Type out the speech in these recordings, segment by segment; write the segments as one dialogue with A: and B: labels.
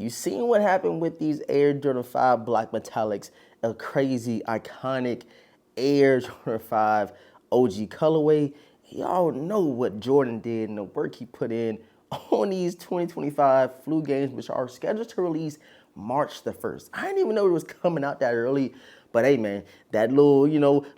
A: You seen what happened with these Air Jordan 5 Black Metallics, a crazy, iconic Air Jordan 5 OG colorway. Y'all know what Jordan did and the work he put in on these 2025 flu games, which are scheduled to release March the 1st. I didn't even know it was coming out that early. But hey, man, that little,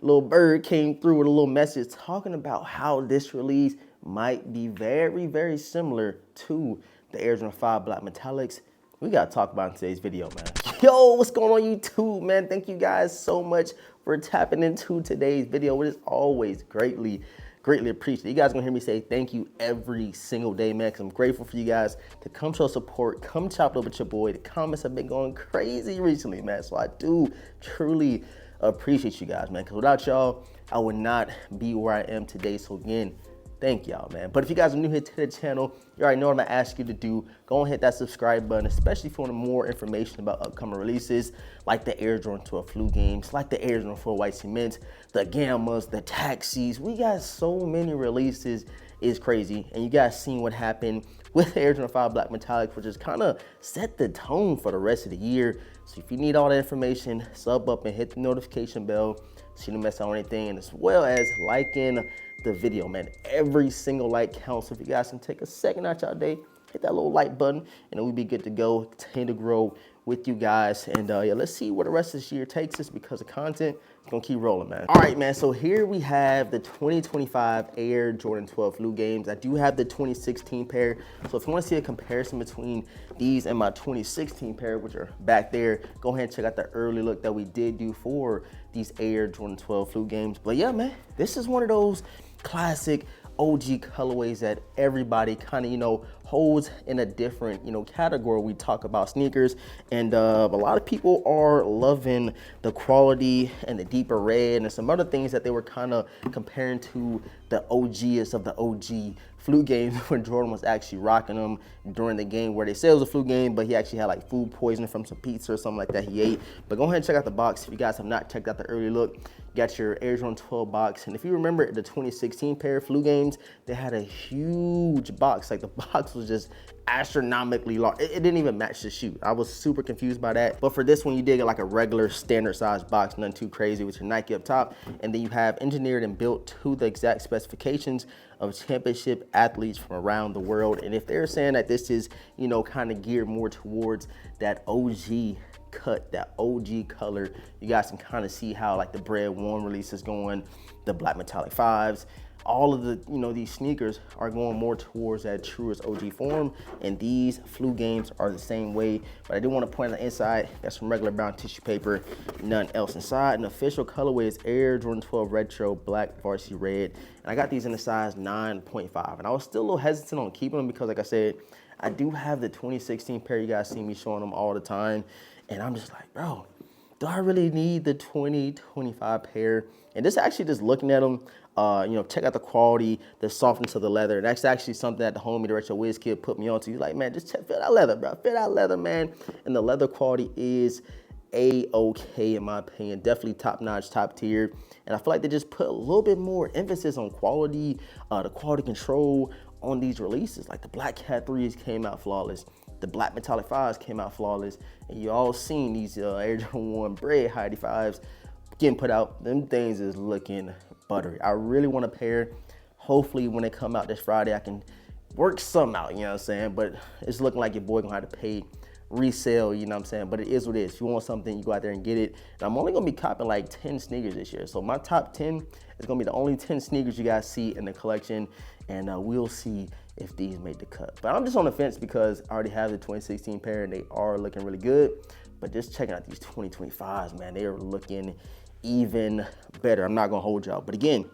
A: little bird came through with a little message talking about how this release might be very, very similar to the Air Jordan 5 Black Metallics. We gotta talk about in today's video, man. Yo, what's going on YouTube, man? Thank you guys so much for tapping into today's video. It is always greatly appreciated. You guys gonna hear me say thank you every single day, man, because I'm grateful for you guys to come show support, come chop it up with your boy. The comments have been going crazy recently, man, so I do truly appreciate you guys, man, because without y'all, I would not be where I am today. So again, thank y'all, man. But if you guys are new here to the channel, you already know what I'm gonna ask you to do. Go and hit that subscribe button, especially if you want more information about upcoming releases, like the Air Jordan 12 flu games, like the Air Jordan 4 white cements, the Gammas, the taxis. We got so many releases, it's crazy. And you guys seen what happened with the Air Jordan 5 Black Metallic, which just kind of set the tone for the rest of the year. So if you need all that information, sub up and hit the notification bell so you don't miss out on anything, and as well as liking the video, man. Every single like counts. So if you guys can take a second out your day, hit that little like button, and then we'll be good to go. Continue to grow with you guys. And yeah, let's see where the rest of this year takes us, because the content is gonna keep rolling, man. All right, man, so here we have the 2025 Air Jordan 12 flu games. I do have the 2016 pair. So if you wanna see a comparison between these and my 2016 pair, which are back there, go ahead and check out the early look that we did do for these Air Jordan 12 flu games. But yeah, man, this is one of those classic OG colorways that everybody kind of, holds in a different, category. We talk about sneakers, and a lot of people are loving the quality and the deeper red and some other things that they were kind of comparing to the OGs of the OG flu games when Jordan was actually rocking them during the game where they said it was a flu game, but he actually had like food poisoning from some pizza or something like that he ate. But go ahead and check out the box. If you guys have not checked out the early look, you got your Air Jordan 12 box. And if you remember the 2016 pair of flu games, they had a huge box. Like the box was just astronomically large. It didn't even match the shoe. I was super confused by that. But for this one, you did get like a regular standard size box, nothing too crazy, with your Nike up top. And then you have engineered and built to the exact specifications of championship athletes from around the world. And if they're saying that this is, kind of geared more towards that OG cut, that OG color, you guys can kind of see how like the Bread One release is going, the Black Metallic 5s, all of the, these sneakers are going more towards that truest OG form, and these flu games are the same way. But I do want to point on the inside, got some regular brown tissue paper, none else inside. And the official colorway is Air Jordan 12 Retro Black Varsity Red. And I got these in the size 9.5. And I was still a little hesitant on keeping them because, like I said, I do have the 2016 pair. You guys see me showing them all the time. And I'm just like, bro, do I really need the 2025 pair? And this actually, just looking at them, check out the quality, the softness of the leather. And that's actually something that the homie, the Retro Wiz Kid, put me on to. He's like, man, just feel that leather, bro. Feel that leather, man. And the leather quality is A-okay, in my opinion. Definitely top-notch, top tier. And I feel like they just put a little bit more emphasis on quality, the quality control on these releases. Like the Black Cat 3s came out flawless. The Black Metallic 5s came out flawless. And you all seen these Air Jordan 1 Bread Heidi 5s getting put out. Them things is looking buttery. I really want a pair. Hopefully when they come out this Friday, I can work some out, you know what I'm saying? But it's looking like your boy gonna have to pay resale, you know what I'm saying? But it is what it is. If you want something, you go out there and get it. And I'm only gonna be copping like 10 sneakers this year. So my top 10 is gonna be the only 10 sneakers you guys see in the collection. And we'll see if these made the cut. But I'm just on the fence because I already have the 2016 pair and they are looking really good. But just checking out these 2025s, man, they are looking even better. I'm not gonna hold y'all. But again,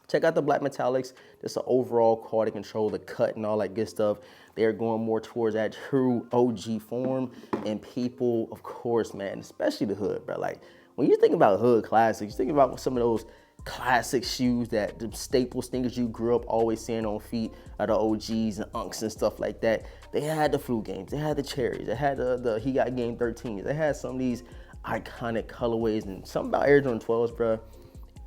A: check out the Black Metallics. Just the overall quality control, the cut and all that good stuff. They're going more towards that true OG form. And people, of course, man, especially the hood, bro. Like when you think about hood classics, you think about some of those classic shoes, that the staple sneakers you grew up always seeing on feet of the OGs and Unks and stuff like that. They had the flu games, they had the cherries, they had the He Got Game 13s. They had some of these iconic colorways, and something about Air Jordan 12s, bro.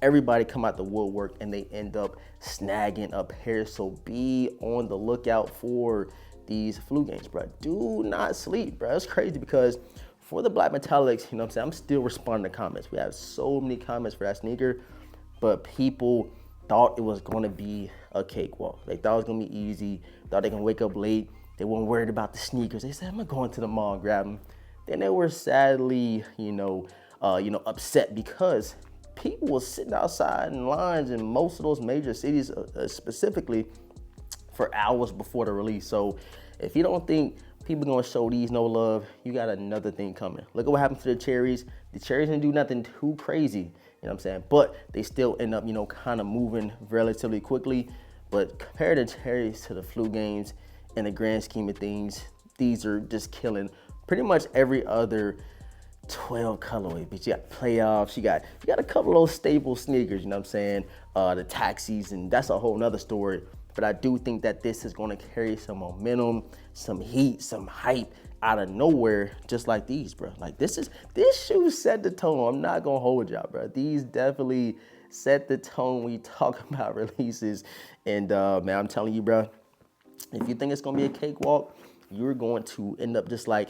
A: Everybody come out the woodwork and they end up snagging a pair. So be on the lookout for these flu games, bro. Do not sleep, bro. It's crazy because for the Black Metallics, you know what I'm saying, I'm still responding to comments. We have so many comments for that sneaker, but people thought it was gonna be a cakewalk. They thought it was gonna be easy, thought they can wake up late. They weren't worried about the sneakers. They said, I'm gonna go into the mall and grab them. Then they were sadly, upset because people were sitting outside in lines in most of those major cities, specifically for hours before the release. So if you don't think people gonna show these no love, you got another thing coming. Look at what happened to the cherries. The cherries didn't do nothing too crazy, you know what I'm saying? But they still end up, kind of moving relatively quickly. But compare the cherries to the flu games, in the grand scheme of things, these are just killing pretty much every other 12 colorway, but you got playoffs, you got a couple of those staple sneakers, you know what I'm saying? The taxis, and that's a whole nother story. But I do think that this is gonna carry some momentum, some heat, some hype out of nowhere, just like these, bro. Like this shoe set the tone. I'm not gonna hold y'all, bro. These definitely set the tone when you talk about releases. And man, I'm telling you, bro, if you think it's gonna be a cakewalk, you're going to end up just like,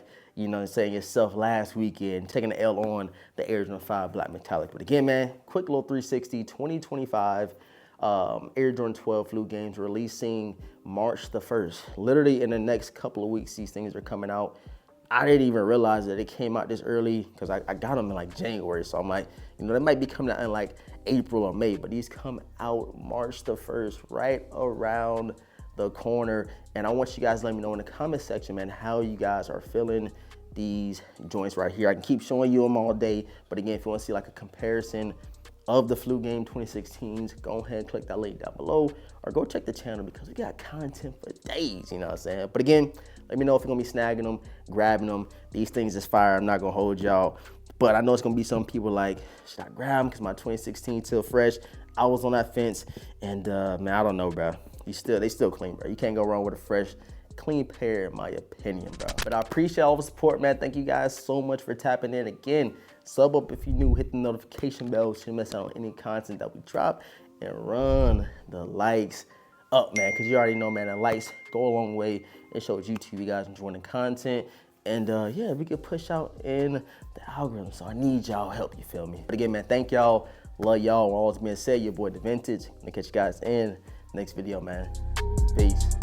A: saying yourself last weekend, taking the L on the Air Jordan 5 Black Metallic. But again, man, quick little 360, 2025 Air Jordan 12 flu games releasing March the 1st. Literally in the next couple of weeks, these things are coming out. I didn't even realize that it came out this early because I got them in like January. So I'm like, they might be coming out in like April or May, but these come out March the 1st, right around the corner. And I want you guys to let me know in the comment section, man, how you guys are feeling these joints right here. I can keep showing you them all day, but again, if you want to see like a comparison of the flu game 2016s, go ahead and click that link down below, or go check the channel because we got content for days, you know what I'm saying? But again, let me know if you're gonna be snagging them, grabbing them. These things is fire. I'm not gonna hold y'all, but I know it's gonna be some people like, should I grab them because my 2016 still fresh? I was on that fence, and man, I don't know, bro. They still clean, bro. You can't go wrong with a fresh, clean pair, in my opinion, bro. But I appreciate all the support, man. Thank you guys so much for tapping in. Again, sub up if you're new, hit the notification bell so you miss out on any content that we drop, and run the likes up, man, because you already know, man, the likes go a long way. It shows YouTube you guys enjoying the content. And yeah, we could push out in the algorithm. So I need y'all help, you feel me? But again, man, thank y'all. Love y'all. All that's being said, your boy The Vintage. I'm gonna catch you guys in the next video, man. Peace.